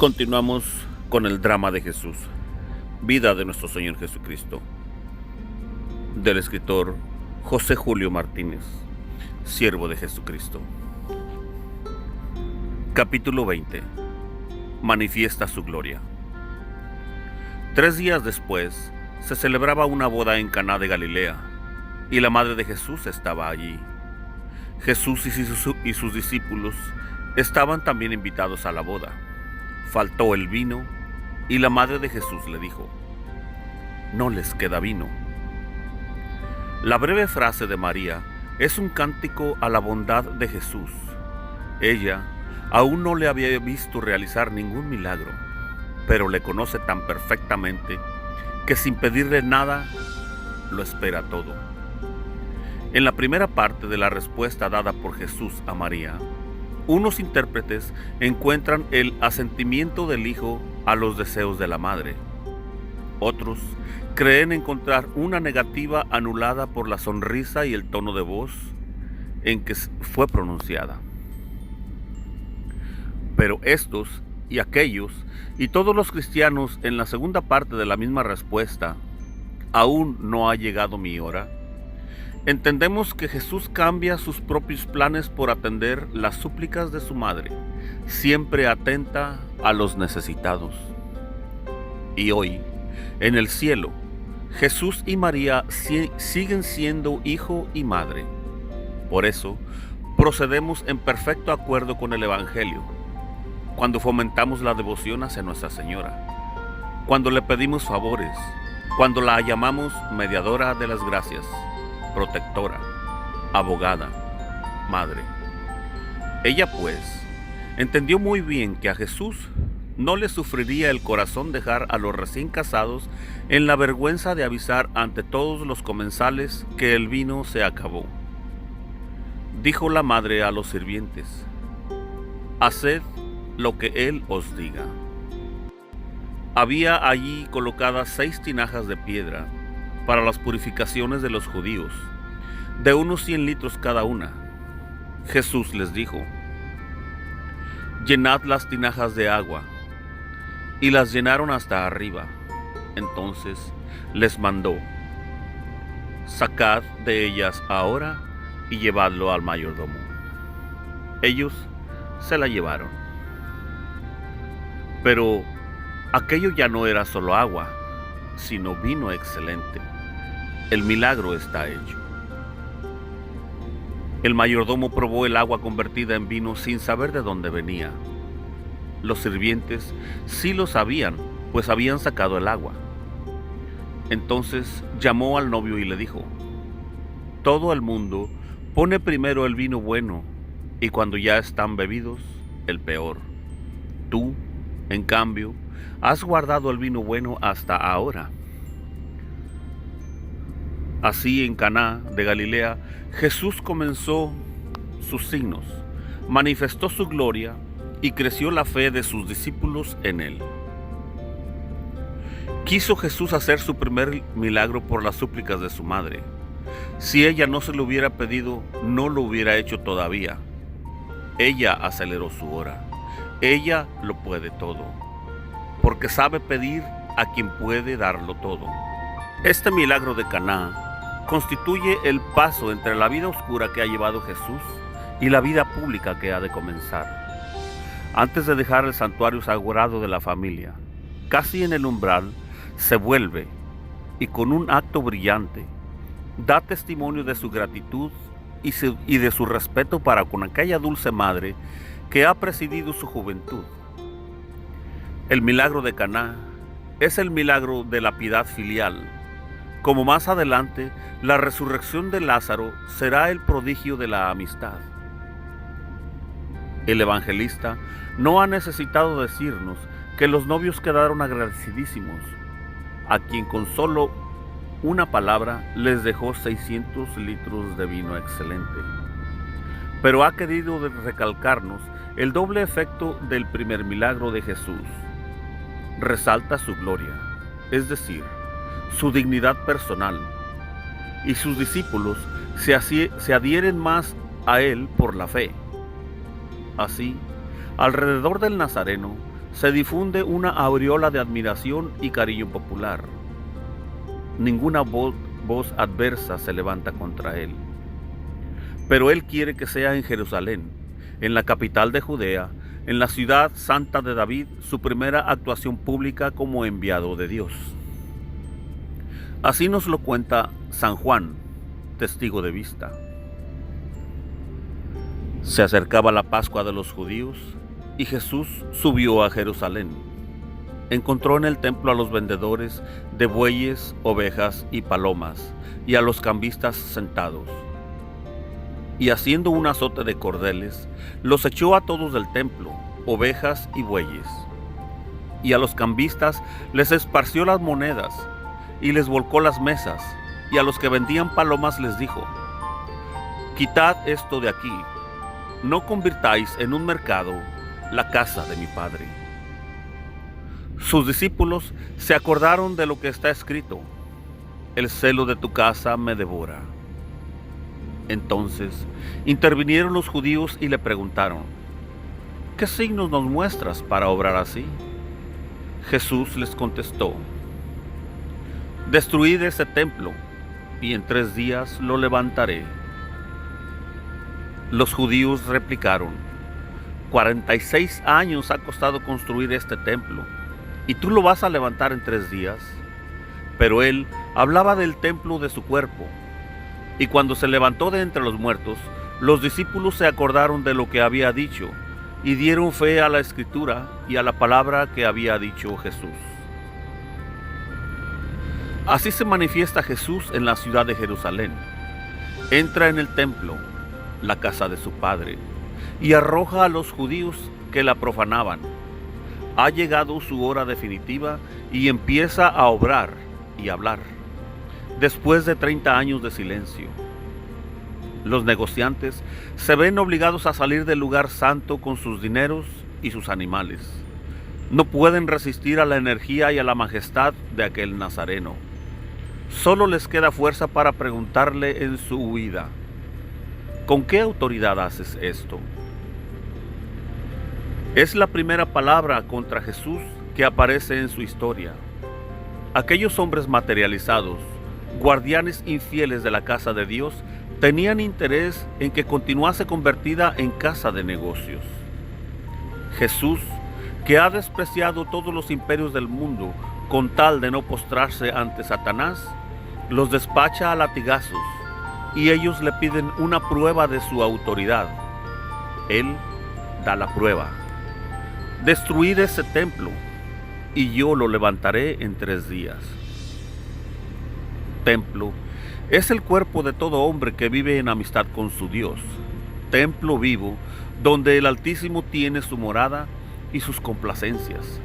Continuamos con el drama de Jesús, vida de nuestro Señor Jesucristo, del escritor José Julio Martínez, siervo de Jesucristo. Capítulo 20. Manifiesta su gloria. 3 días después, se celebraba una boda en Caná de Galilea, y la madre de Jesús estaba allí. Jesús y sus discípulos estaban también invitados a la boda. Faltó el vino, y la madre de Jesús le dijo: «No les queda vino». La breve frase de María es un cántico a la bondad de Jesús. Ella aún no le había visto realizar ningún milagro, pero le conoce tan perfectamente que sin pedirle nada, lo espera todo. En la primera parte de la respuesta dada por Jesús a María, unos intérpretes encuentran el asentimiento del hijo a los deseos de la madre. Otros creen encontrar una negativa anulada por la sonrisa y el tono de voz en que fue pronunciada. Pero estos y aquellos y todos los cristianos en la segunda parte de la misma respuesta: «Aún no ha llegado mi hora», entendemos que Jesús cambia sus propios planes por atender las súplicas de su madre, siempre atenta a los necesitados. Y hoy, en el cielo, Jesús y María siguen siendo hijo y madre. Por eso, procedemos en perfecto acuerdo con el Evangelio, cuando fomentamos la devoción hacia Nuestra Señora, cuando le pedimos favores, cuando la llamamos mediadora de las gracias, protectora, abogada, madre. Ella, pues, entendió muy bien que a Jesús no le sufriría el corazón dejar a los recién casados en la vergüenza de avisar ante todos los comensales que el vino se acabó. Dijo la madre a los sirvientes: «Haced lo que él os diga». Había allí colocadas 6 tinajas de piedra para las purificaciones de los judíos, de unos 100 litros cada una. Jesús les dijo: «Llenad las tinajas de agua», y las llenaron hasta arriba. Entonces les mandó: «Sacad de ellas ahora y llevadlo al mayordomo». Ellos se la llevaron. Pero aquello ya no era solo agua, sino vino excelente. El milagro está hecho. El mayordomo probó el agua convertida en vino sin saber de dónde venía. Los sirvientes sí lo sabían, pues habían sacado el agua. Entonces llamó al novio y le dijo: «Todo el mundo pone primero el vino bueno, y cuando ya están bebidos, el peor. Tú, en cambio, has guardado el vino bueno hasta ahora». Así, en Caná de Galilea, Jesús comenzó sus signos, manifestó su gloria y creció la fe de sus discípulos en él. Quiso Jesús hacer su primer milagro por las súplicas de su madre. Si ella no se lo hubiera pedido, no lo hubiera hecho todavía. Ella aceleró su hora. Ella lo puede todo, porque sabe pedir a quien puede darlo todo. Este milagro de Caná constituye el paso entre la vida oscura que ha llevado Jesús y la vida pública que ha de comenzar. Antes de dejar el santuario sagrado de la familia, casi en el umbral, se vuelve y con un acto brillante da testimonio de su gratitud y de su respeto para con aquella dulce madre que ha presidido su juventud. El milagro de Caná es el milagro de la piedad filial, como más adelante la resurrección de Lázaro será el prodigio de la amistad. El evangelista no ha necesitado decirnos que los novios quedaron agradecidísimos, a quien con solo una palabra les dejó 600 litros de vino excelente. Pero ha querido recalcarnos el doble efecto del primer milagro de Jesús. Resalta su gloria, es decir, su dignidad personal, y sus discípulos se adhieren más a él por la fe. Así, alrededor del Nazareno se difunde una aureola de admiración y cariño popular. Ninguna voz adversa se levanta contra él. Pero él quiere que sea en Jerusalén, en la capital de Judea, en la ciudad santa de David, su primera actuación pública como enviado de Dios. Así nos lo cuenta San Juan, testigo de vista. Se acercaba la Pascua de los judíos y Jesús subió a Jerusalén. Encontró en el templo a los vendedores de bueyes, ovejas y palomas, y a los cambistas sentados. Y haciendo un azote de cordeles, los echó a todos del templo, ovejas y bueyes. Y a los cambistas les esparció las monedas, y les volcó las mesas, y a los que vendían palomas les dijo: quitad esto de aquí, no convirtáis en un mercado la casa de mi Padre. Sus discípulos se acordaron de lo que está escrito: el celo de tu casa me devora. Entonces intervinieron los judíos y le preguntaron: ¿qué signos nos muestras para obrar así? Jesús les contestó: destruid ese templo, y en 3 días lo levantaré. Los judíos replicaron: 46 años ha costado construir este templo, ¿y tú lo vas a levantar en 3 días? Pero él hablaba del templo de su cuerpo. Y cuando se levantó de entre los muertos, los discípulos se acordaron de lo que había dicho, y dieron fe a la Escritura y a la palabra que había dicho Jesús. Así se manifiesta Jesús en la ciudad de Jerusalén. Entra en el templo, la casa de su Padre, y arroja a los judíos que la profanaban. Ha llegado su hora definitiva y empieza a obrar y hablar, después de 30 años de silencio. Los negociantes se ven obligados a salir del lugar santo con sus dineros y sus animales. No pueden resistir a la energía y a la majestad de aquel nazareno. Solo les queda fuerza para preguntarle en su huida: ¿con qué autoridad haces esto? Es la primera palabra contra Jesús que aparece en su historia. Aquellos hombres materializados, guardianes infieles de la casa de Dios, tenían interés en que continuase convertida en casa de negocios. Jesús, que ha despreciado todos los imperios del mundo con tal de no postrarse ante Satanás, los despacha a latigazos, y ellos le piden una prueba de su autoridad. Él da la prueba: destruid ese templo, y yo lo levantaré en 3 días. Templo es el cuerpo de todo hombre que vive en amistad con su Dios. Templo vivo donde el Altísimo tiene su morada y sus complacencias.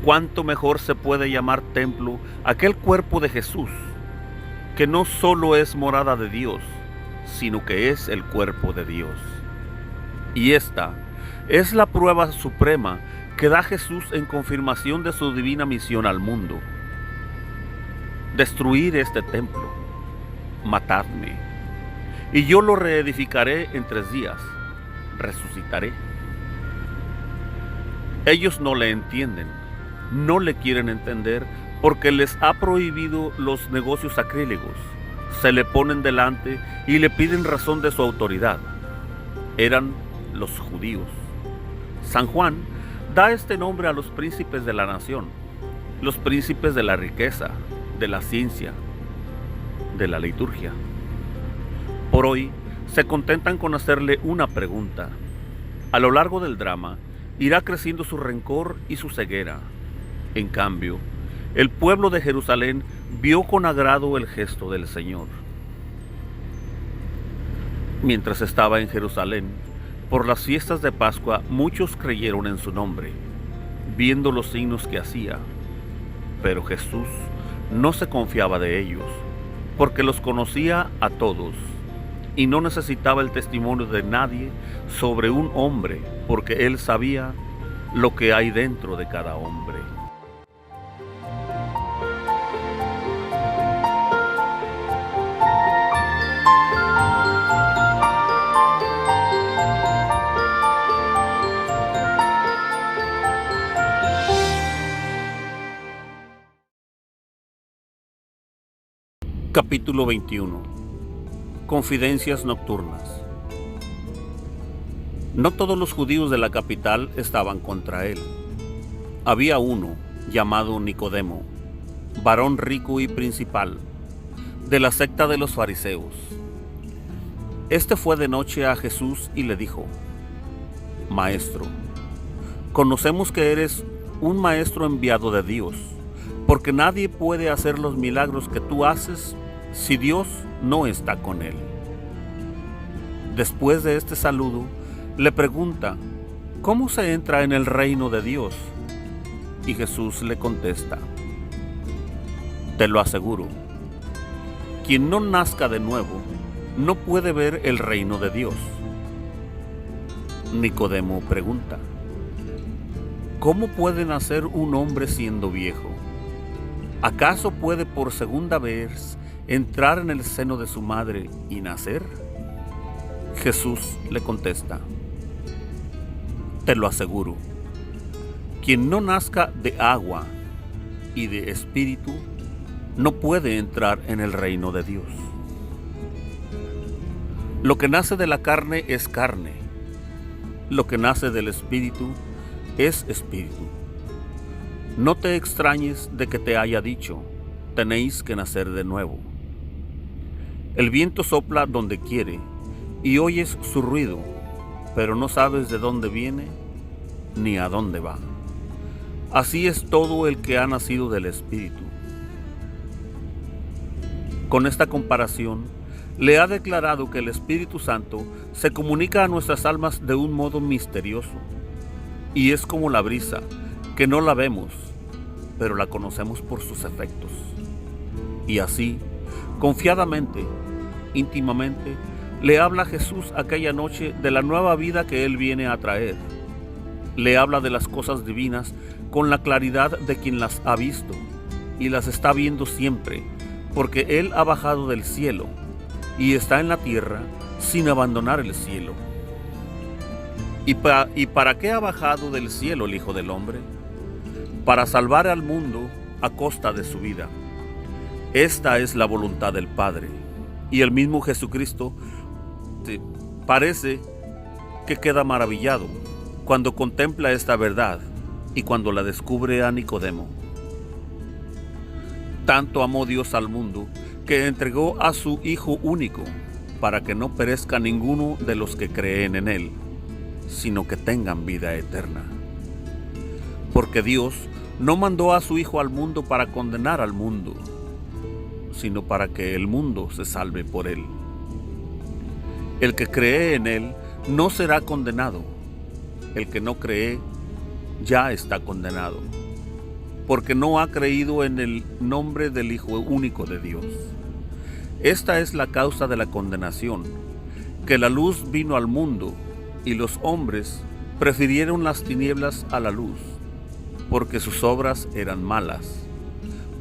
¿Cuánto mejor se puede llamar templo aquel cuerpo de Jesús, que no solo es morada de Dios, sino que es el cuerpo de Dios? Y esta es la prueba suprema que da Jesús en confirmación de su divina misión al mundo: destruir este templo, matadme, y yo lo reedificaré en 3 días, resucitaré. Ellos no le entienden, no le quieren entender, porque les ha prohibido los negocios sacrílegos. Se le ponen delante y le piden razón de su autoridad. Eran los judíos. San Juan da este nombre a los príncipes de la nación, los príncipes de la riqueza, de la ciencia, de la liturgia. Por hoy se contentan con hacerle una pregunta. A lo largo del drama irá creciendo su rencor y su ceguera. En cambio, el pueblo de Jerusalén vio con agrado el gesto del Señor. Mientras estaba en Jerusalén, por las fiestas de Pascua, muchos creyeron en su nombre, viendo los signos que hacía. Pero Jesús no se confiaba de ellos, porque los conocía a todos, y no necesitaba el testimonio de nadie sobre un hombre, porque él sabía lo que hay dentro de cada hombre. Capítulo 21. Confidencias nocturnas. No todos los judíos de la capital estaban contra él. Había uno, llamado Nicodemo, varón rico y principal, de la secta de los fariseos. Este fue de noche a Jesús y le dijo: Maestro, conocemos que eres un maestro enviado de Dios, porque nadie puede hacer los milagros que tú haces si Dios no está con él. Después de este saludo, le pregunta: ¿cómo se entra en el reino de Dios? Y Jesús le contesta: te lo aseguro, quien no nazca de nuevo no puede ver el reino de Dios. Nicodemo pregunta: ¿cómo puede nacer un hombre siendo viejo? ¿Acaso puede por segunda vez entrar en el seno de su madre y nacer? Jesús le contesta: te lo aseguro, quien no nazca de agua y de espíritu no puede entrar en el reino de Dios. Lo que nace de la carne es carne, lo que nace del espíritu es espíritu. No te extrañes de que te haya dicho: tenéis que nacer de nuevo. El viento sopla donde quiere y oyes su ruido, pero no sabes de dónde viene ni a dónde va. Así es todo el que ha nacido del Espíritu. Con esta comparación, le ha declarado que el Espíritu Santo se comunica a nuestras almas de un modo misterioso, y es como la brisa, que no la vemos, pero la conocemos por sus efectos. Y así, confiadamente, íntimamente, le habla Jesús aquella noche de la nueva vida que Él viene a traer. Le habla de las cosas divinas con la claridad de quien las ha visto y las está viendo siempre, porque Él ha bajado del cielo y está en la tierra sin abandonar el cielo. ¿Y para qué ha bajado del cielo el Hijo del Hombre? Para salvar al mundo a costa de su vida. Esta es la voluntad del Padre. Y el mismo Jesucristo parece que queda maravillado cuando contempla esta verdad y cuando la descubre a Nicodemo. Tanto amó Dios al mundo que entregó a su Hijo único, para que no perezca ninguno de los que creen en Él, sino que tengan vida eterna. Porque Dios no mandó a su Hijo al mundo para condenar al mundo, sino para que el mundo se salve por Él. El que cree en Él no será condenado. El que no cree ya está condenado, porque no ha creído en el nombre del Hijo único de Dios. Esta es la causa de la condenación, que la luz vino al mundo, y los hombres prefirieron las tinieblas a la luz, porque sus obras eran malas.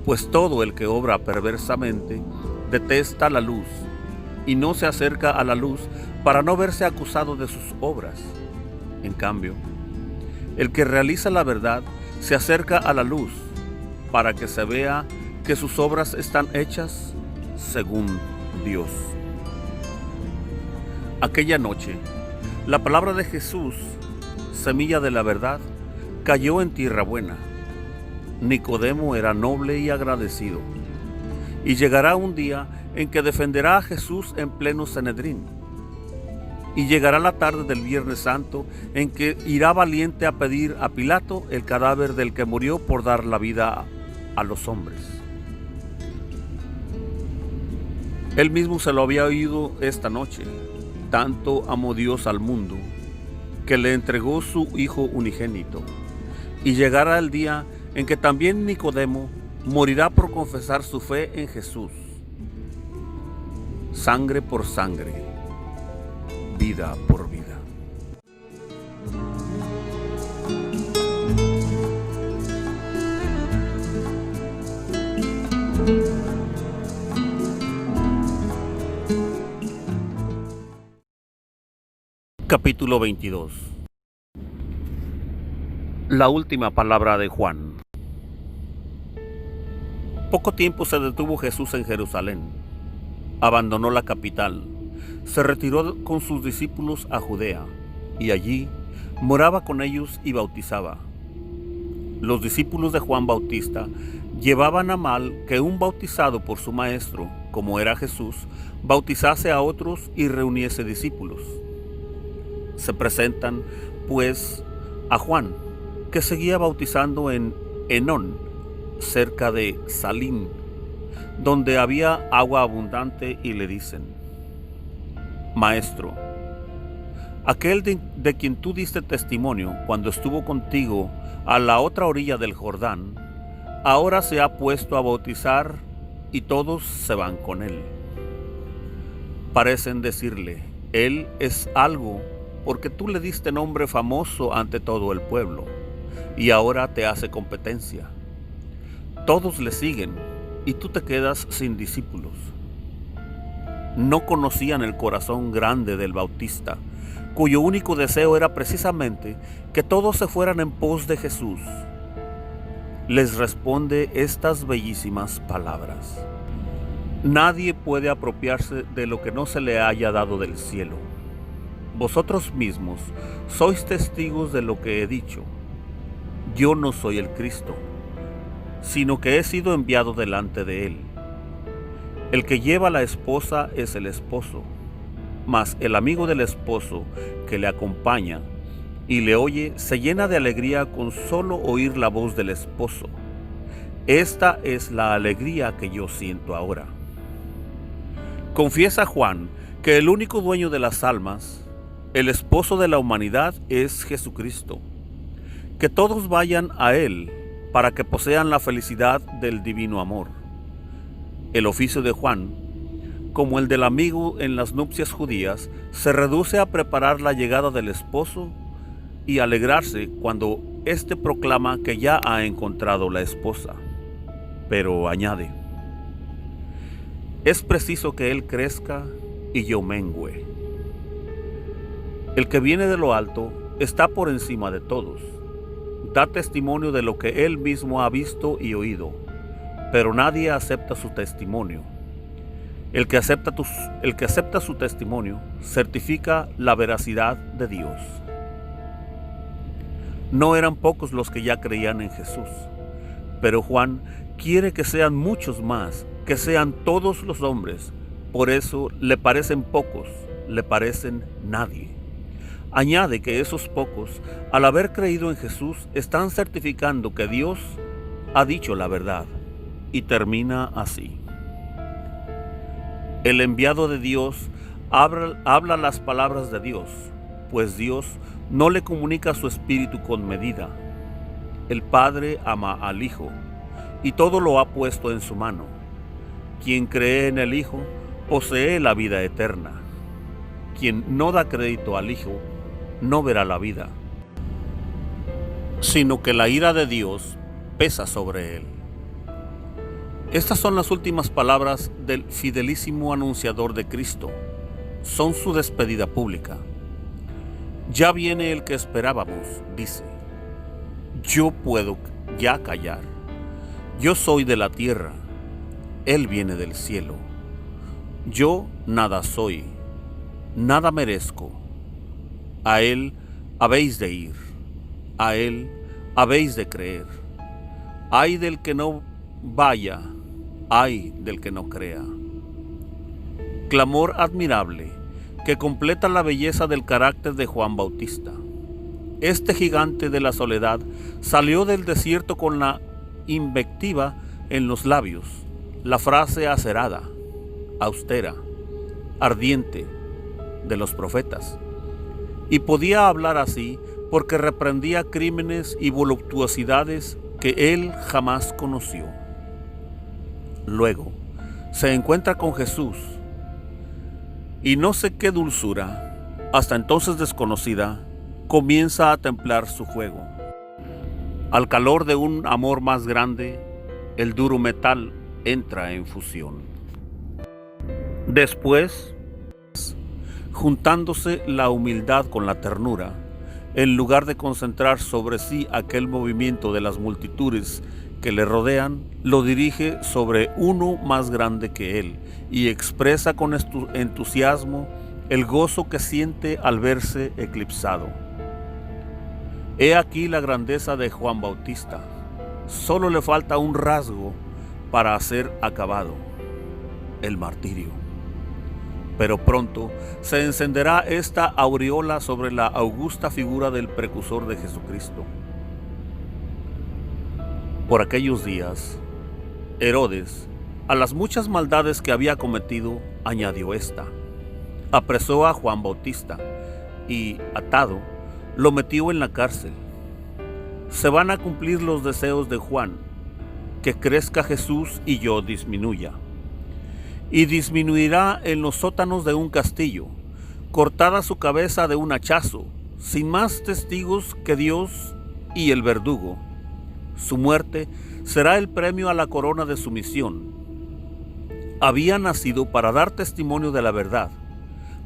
Pues todo el que obra perversamente detesta la luz, y no se acerca a la luz para no verse acusado de sus obras. En cambio, el que realiza la verdad se acerca a la luz, para que se vea que sus obras están hechas según Dios. Aquella noche, la palabra de Jesús, semilla de la verdad, cayó en tierra buena. Nicodemo era noble y agradecido, y llegará un día en que defenderá a Jesús en pleno Sanedrín. Y llegará la tarde del Viernes Santo en que irá valiente a pedir a Pilato el cadáver del que murió por dar la vida a los hombres. Él mismo se lo había oído esta noche. Tanto amó Dios al mundo que le entregó su Hijo unigénito. Y llegará el día en que también Nicodemo morirá por confesar su fe en Jesús. Sangre por sangre, vida por vida. Capítulo 22. La última palabra de Juan. Poco tiempo se detuvo Jesús en Jerusalén abandonó la capital, se retiró con sus discípulos a Judea, y allí moraba con ellos y bautizaba. Los discípulos de Juan Bautista llevaban a mal que un bautizado por su maestro, como era Jesús, bautizase a otros y reuniese discípulos. Se presentan, pues, a Juan, que seguía bautizando en Enón, cerca de Salim, donde había agua abundante, y le dicen: Maestro, aquel de quien tú diste testimonio cuando estuvo contigo a la otra orilla del Jordán, ahora se ha puesto a bautizar y todos se van con él. Parecen decirle: Él es algo porque tú le diste nombre famoso ante todo el pueblo, y ahora te hace competencia. Todos le siguen y tú te quedas sin discípulos. No conocían el corazón grande del Bautista, cuyo único deseo era precisamente que todos se fueran en pos de Jesús. Les responde estas bellísimas palabras: Nadie puede apropiarse de lo que no se le haya dado del cielo. Vosotros mismos sois testigos de lo que he dicho. Yo no soy el Cristo, sino que he sido enviado delante de él. El que lleva la esposa es el esposo, mas el amigo del esposo que le acompaña y le oye se llena de alegría con solo oír la voz del esposo. Esta es la alegría que yo siento ahora. Confiesa Juan que el único dueño de las almas, el esposo de la humanidad, es Jesucristo. Que todos vayan a él para que posean la felicidad del divino amor. El oficio de Juan, como el del amigo en las nupcias judías, se reduce a preparar la llegada del esposo y alegrarse cuando éste proclama que ya ha encontrado la esposa. Pero añade: es preciso que él crezca y yo mengüe. El que viene de lo alto está por encima de todos. Da testimonio de lo que él mismo ha visto y oído, pero nadie acepta su testimonio. El que acepta su testimonio certifica la veracidad de Dios. No eran pocos los que ya creían en Jesús, pero Juan quiere que sean muchos más, que sean todos los hombres. Por eso le parecen pocos, le parecen nadie. Añade que esos pocos, al haber creído en Jesús, están certificando que Dios ha dicho la verdad, y termina así: el enviado de Dios habla las palabras de Dios, pues Dios no le comunica su espíritu con medida. El Padre ama al Hijo, y todo lo ha puesto en su mano. Quien cree en el Hijo posee la vida eterna. Quien no da crédito al Hijo no verá la vida, sino que la ira de Dios pesa sobre él. Estas son las últimas palabras del fidelísimo anunciador de Cristo. Son su despedida pública. Ya viene el que esperábamos, dice. Yo puedo ya callar. Yo soy de la tierra, él viene del cielo. Yo nada soy, nada merezco. A él habéis de ir, a él habéis de creer. Ay del que no vaya, ay del que no crea. Clamor admirable que completa la belleza del carácter de Juan Bautista. Este gigante de la soledad salió del desierto con la invectiva en los labios, la frase acerada, austera, ardiente de los profetas. Y podía hablar así porque reprendía crímenes y voluptuosidades que él jamás conoció. Luego se encuentra con Jesús y no sé qué dulzura, hasta entonces desconocida, comienza a templar su fuego. Al calor de un amor más grande, el duro metal entra en fusión. Después, juntándose la humildad con la ternura, en lugar de concentrar sobre sí aquel movimiento de las multitudes que le rodean, lo dirige sobre uno más grande que él y expresa con entusiasmo el gozo que siente al verse eclipsado. He aquí la grandeza de Juan Bautista. Solo le falta un rasgo para ser acabado: el martirio. Pero pronto se encenderá esta aureola sobre la augusta figura del precursor de Jesucristo. Por aquellos días, Herodes, a las muchas maldades que había cometido, añadió esta: apresó a Juan Bautista y, atado, lo metió en la cárcel. Se van a cumplir los deseos de Juan, que crezca Jesús y yo disminuya. Y disminuirá en los sótanos de un castillo, cortada su cabeza de un hachazo, sin más testigos que Dios y el verdugo. Su muerte será el premio a la corona de su misión. Había nacido para dar testimonio de la verdad,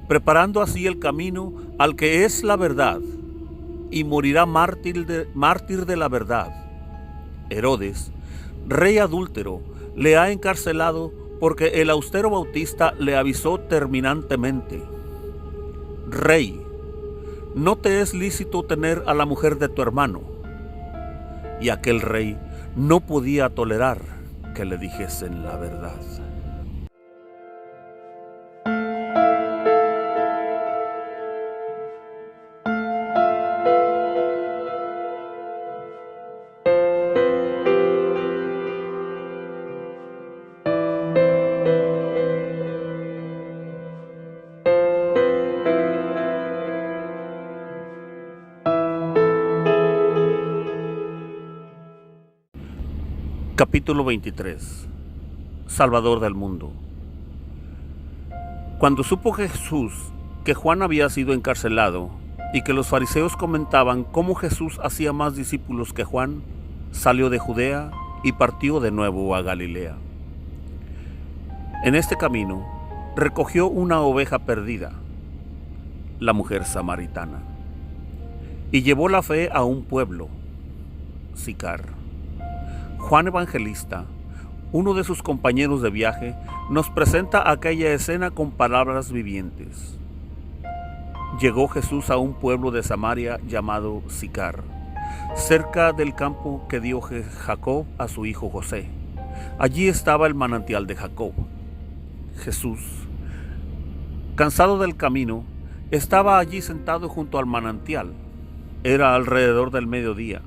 preparando así el camino al que es la verdad, y morirá mártir de la verdad. Herodes, rey adúltero, le ha encarcelado porque el austero Bautista le avisó terminantemente: Rey, no te es lícito tener a la mujer de tu hermano. Y aquel rey no podía tolerar que le dijesen la verdad. Capítulo 23. Salvador del mundo. Cuando supo Jesús que Juan había sido encarcelado y que los fariseos comentaban cómo Jesús hacía más discípulos que Juan, salió de Judea y partió de nuevo a Galilea. En este camino recogió una oveja perdida, la mujer samaritana, y llevó la fe a un pueblo, Sicar. Juan Evangelista, uno de sus compañeros de viaje, nos presenta aquella escena con palabras vivientes. Llegó Jesús a un pueblo de Samaria llamado Sicar, cerca del campo que dio Jacob a su hijo José. Allí estaba el manantial de Jacob. Jesús, cansado del camino, estaba allí sentado junto al manantial. Era alrededor del mediodía.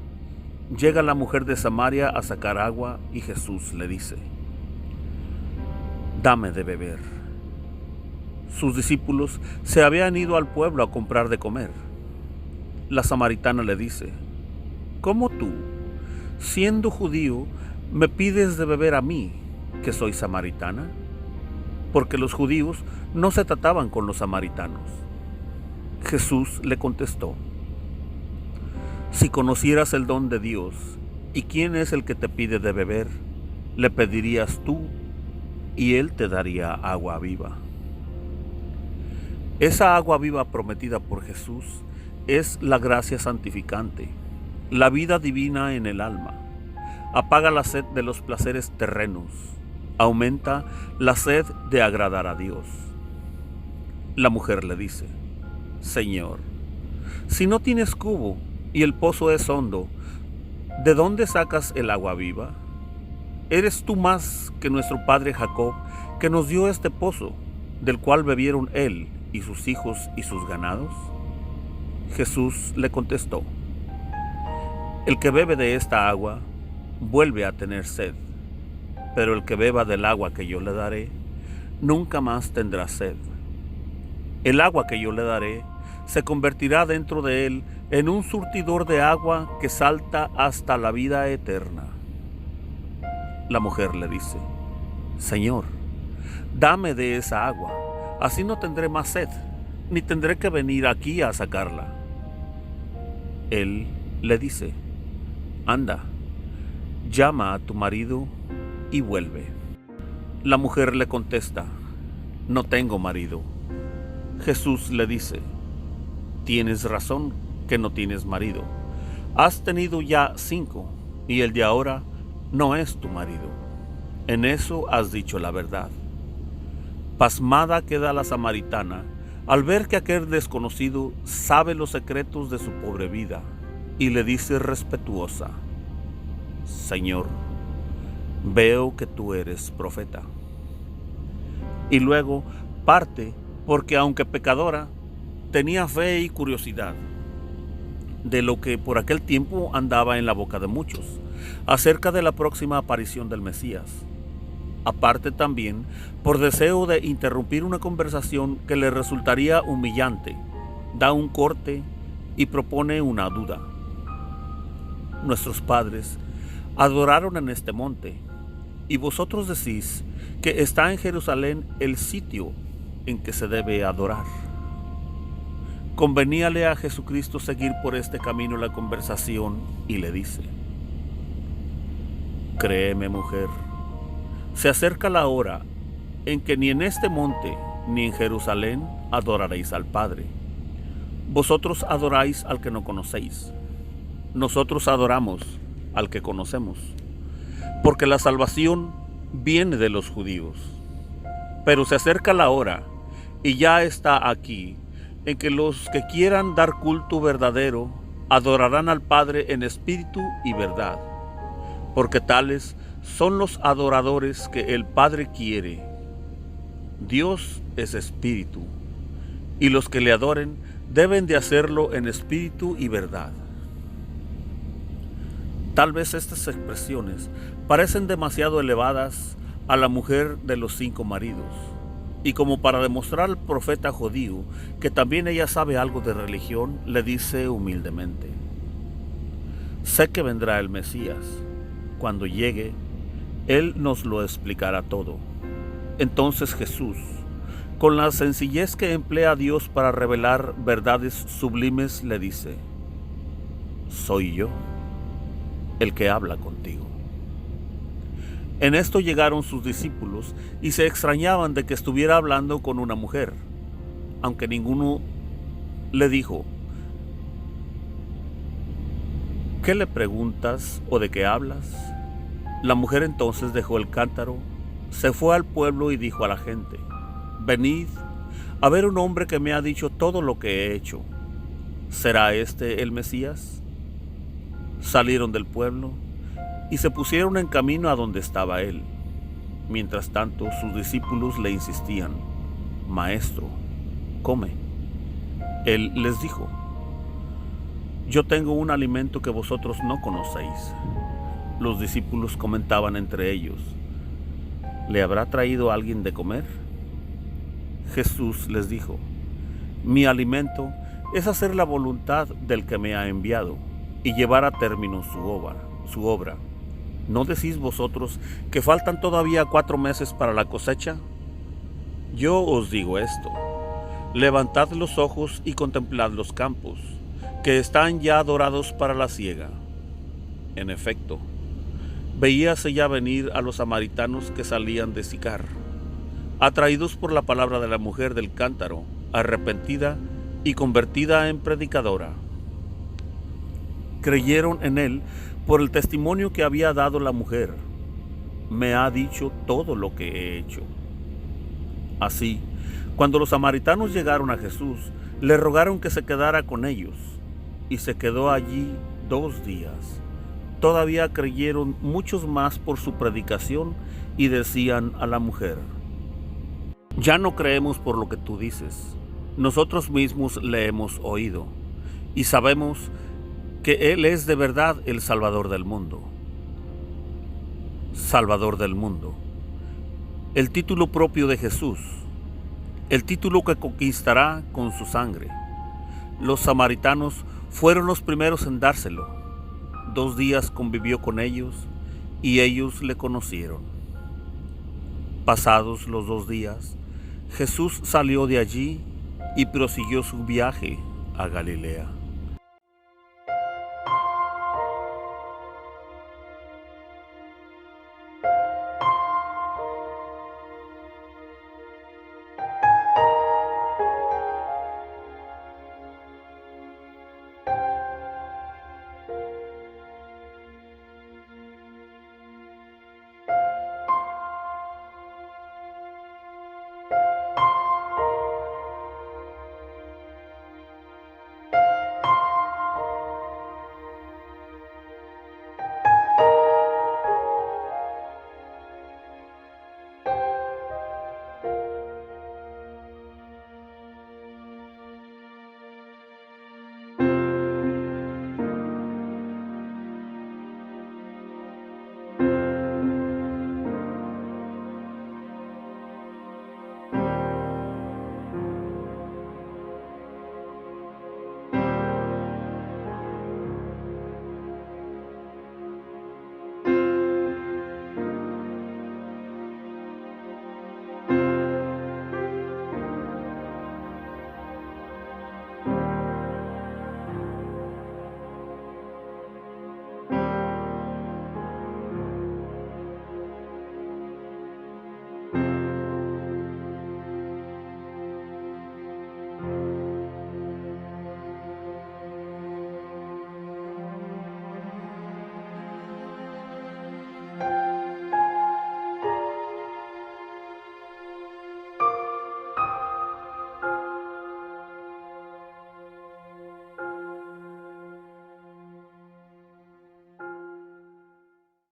Llega la mujer de Samaria a sacar agua y Jesús le dice: dame de beber. Sus discípulos se habían ido al pueblo a comprar de comer. La samaritana le dice: ¿cómo tú, siendo judío, me pides de beber a mí, que soy samaritana? Porque los judíos no se trataban con los samaritanos. Jesús le contestó: si conocieras el don de Dios y quién es el que te pide de beber, le pedirías tú y él te daría agua viva. Esa agua viva prometida por Jesús es la gracia santificante, la vida divina en el alma. Apaga la sed de los placeres terrenos, aumenta la sed de agradar a Dios. La mujer le dice: Señor, si no tienes cubo y el pozo es hondo, ¿de dónde sacas el agua viva? ¿Eres tú más que nuestro padre Jacob, que nos dio este pozo, del cual bebieron él y sus hijos y sus ganados? Jesús le contestó: el que bebe de esta agua vuelve a tener sed, pero el que beba del agua que yo le daré, nunca más tendrá sed. El agua que yo le daré se convertirá dentro de él en un surtidor de agua que salta hasta la vida eterna. La mujer le dice: Señor, dame de esa agua, así no tendré más sed, ni tendré que venir aquí a sacarla. Él le dice: anda, llama a tu marido y vuelve. La mujer le contesta: no tengo marido. Jesús le dice: tienes razón que no tienes marido. Has tenido ya 5, y el de ahora no es tu marido. En eso has dicho la verdad. Pasmada queda la samaritana al ver que aquel desconocido sabe los secretos de su pobre vida y le dice respetuosa: Señor, veo que tú eres profeta. Y luego parte porque, aunque pecadora, tenía fe y curiosidad de lo que por aquel tiempo andaba en la boca de muchos, acerca de la próxima aparición del Mesías. Aparte también por deseo de interrumpir una conversación que le resultaría humillante, da un corte y propone una duda. Nuestros padres adoraron en este monte, y vosotros decís que está en Jerusalén el sitio en que se debe adorar. Conveníale a Jesucristo seguir por este camino la conversación y le dice: Créeme, mujer, se acerca la hora en que ni en este monte ni en Jerusalén adoraréis al Padre. Vosotros adoráis al que no conocéis. Nosotros adoramos al que conocemos, porque la salvación viene de los judíos. Pero se acerca la hora, y ya está aquí, en que los que quieran dar culto verdadero adorarán al Padre en espíritu y verdad, porque tales son los adoradores que el Padre quiere. Dios es espíritu, y los que le adoren deben de hacerlo en espíritu y verdad. Tal vez estas expresiones parecen demasiado elevadas a la mujer de los 5 maridos, y como para demostrar al profeta judío que también ella sabe algo de religión, le dice humildemente: Sé que vendrá el Mesías. Cuando llegue, Él nos lo explicará todo. Entonces Jesús, con la sencillez que emplea Dios para revelar verdades sublimes, le dice: Soy yo, el que habla contigo. En esto llegaron sus discípulos y se extrañaban de que estuviera hablando con una mujer, aunque ninguno le dijo: ¿Qué le preguntas o de qué hablas? La mujer entonces dejó el cántaro, se fue al pueblo y dijo a la gente: Venid a ver un hombre que me ha dicho todo lo que he hecho. ¿Será este el Mesías? Salieron del pueblo y se pusieron en camino a donde estaba él. Mientras tanto, sus discípulos le insistían: Maestro, come. Él les dijo: Yo tengo un alimento que vosotros no conocéis. Los discípulos comentaban entre ellos: ¿Le habrá traído alguien de comer? Jesús les dijo: Mi alimento es hacer la voluntad del que me ha enviado y llevar a término su obra. ¿No decís vosotros que faltan todavía 4 meses para la cosecha? Yo os digo esto: levantad los ojos y contemplad los campos, que están ya dorados para la siega. En efecto, veíase ya venir a los samaritanos que salían de Sicar, atraídos por la palabra de la mujer del cántaro, arrepentida y convertida en predicadora. Creyeron en él por el testimonio que había dado la mujer: Me ha dicho todo lo que he hecho. Así, cuando los samaritanos llegaron a Jesús, le rogaron que se quedara con ellos, y se quedó allí 2 días. Todavía creyeron muchos más por su predicación y decían a la mujer: Ya no creemos por lo que tú dices. Nosotros mismos le hemos oído y sabemos que Él es de verdad el Salvador del mundo. Salvador del mundo. El título propio de Jesús, el título que conquistará con su sangre. Los samaritanos fueron los primeros en dárselo. 2 días convivió con ellos y ellos le conocieron. Pasados los 2 días, Jesús salió de allí y prosiguió su viaje a Galilea.